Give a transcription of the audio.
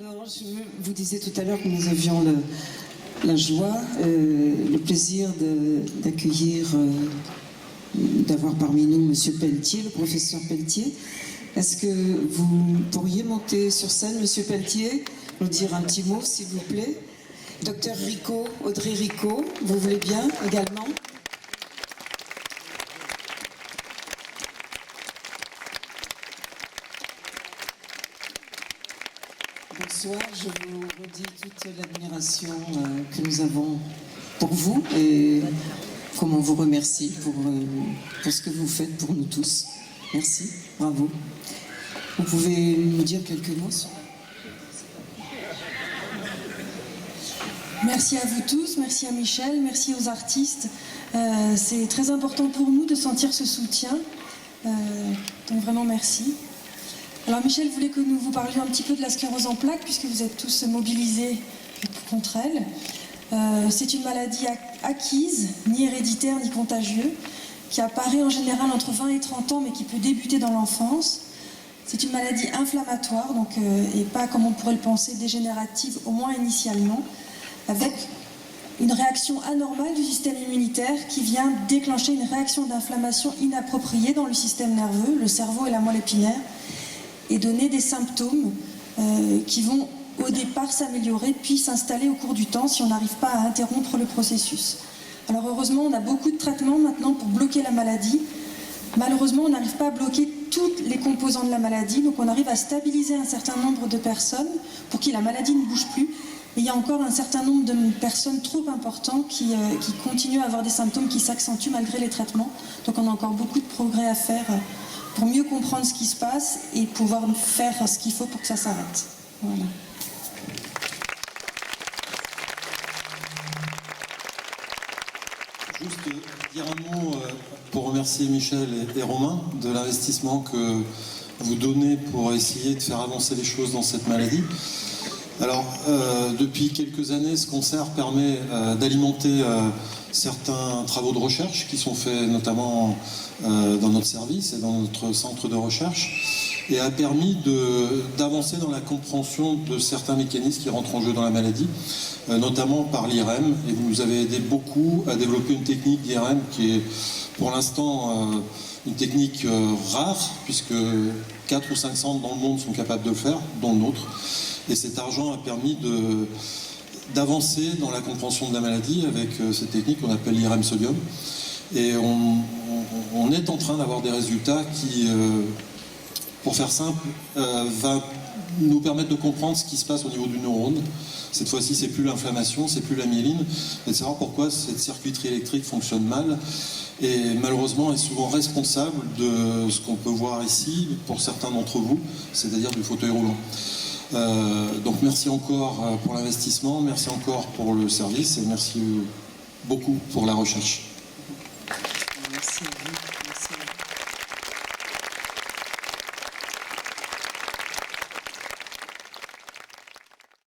Alors, je vous disais tout à l'heure que nous avions la joie, le plaisir d'accueillir, d'avoir parmi nous Monsieur Pelletier, le professeur Pelletier. Est-ce que vous pourriez monter sur scène, Monsieur Pelletier, nous dire un petit mot, s'il vous plaît? Docteur Rico, Audrey Rico, vous voulez bien également? Bonsoir, je vous redis toute l'admiration que nous avons pour vous et comment vous remercie pour ce que vous faites pour nous tous. Merci, bravo. Vous pouvez nous dire quelques mots sur... Merci à vous tous, merci à Michel, merci aux artistes. C'est très important pour nous de sentir ce soutien, donc vraiment merci. Alors Michel voulait que nous vous parlions un petit peu de la sclérose en plaques, puisque vous êtes tous mobilisés contre elle. C'est une maladie acquise, ni héréditaire ni contagieuse, qui apparaît en général entre 20 et 30 ans, mais qui peut débuter dans l'enfance. C'est une maladie inflammatoire, donc, et pas, comme on pourrait le penser, dégénérative, au moins initialement, avec une réaction anormale du système immunitaire qui vient déclencher une réaction d'inflammation inappropriée dans le système nerveux, le cerveau et la moelle épinière, et donner des symptômes qui vont au départ s'améliorer puis s'installer au cours du temps si on n'arrive pas à interrompre le processus. Alors heureusement, on a beaucoup de traitements maintenant pour bloquer la maladie. Malheureusement, on n'arrive pas à bloquer toutes les composants de la maladie, donc on arrive à stabiliser un certain nombre de personnes pour qui la maladie ne bouge plus. Mais il y a encore un certain nombre de personnes trop importantes qui continuent à avoir des symptômes qui s'accentuent malgré les traitements. Donc on a encore beaucoup de progrès à faire pour mieux comprendre ce qui se passe et pouvoir faire ce qu'il faut pour que ça s'arrête. Voilà. Juste dire un mot pour remercier Michel et Romain de l'investissement que vous donnez pour essayer de faire avancer les choses dans cette maladie. Alors, depuis quelques années, ce concert permet d'alimenter certains travaux de recherche qui sont faits notamment dans notre service et dans notre centre de recherche et a permis d'avancer dans la compréhension de certains mécanismes qui rentrent en jeu dans la maladie, notamment par l'IRM. Et vous nous avez aidé beaucoup à développer une technique d'IRM qui est pour l'instant une technique rare, puisque 4 ou 5 centres dans le monde sont capables de le faire, dont le nôtre. Et cet argent a permis d'avancer dans la compréhension de la maladie avec cette technique qu'on appelle l'IRM sodium. Et on est en train d'avoir des résultats qui, pour faire simple, va nous permettre de comprendre ce qui se passe au niveau du neurone. Cette fois-ci, c'est plus l'inflammation, c'est plus la myéline, mais de savoir pourquoi cette circuiterie électrique fonctionne mal et malheureusement est souvent responsable de ce qu'on peut voir ici pour certains d'entre vous, c'est-à-dire du fauteuil roulant. Donc merci encore pour l'investissement, merci encore pour le service et merci beaucoup pour la recherche. Merci à vous. Merci à vous.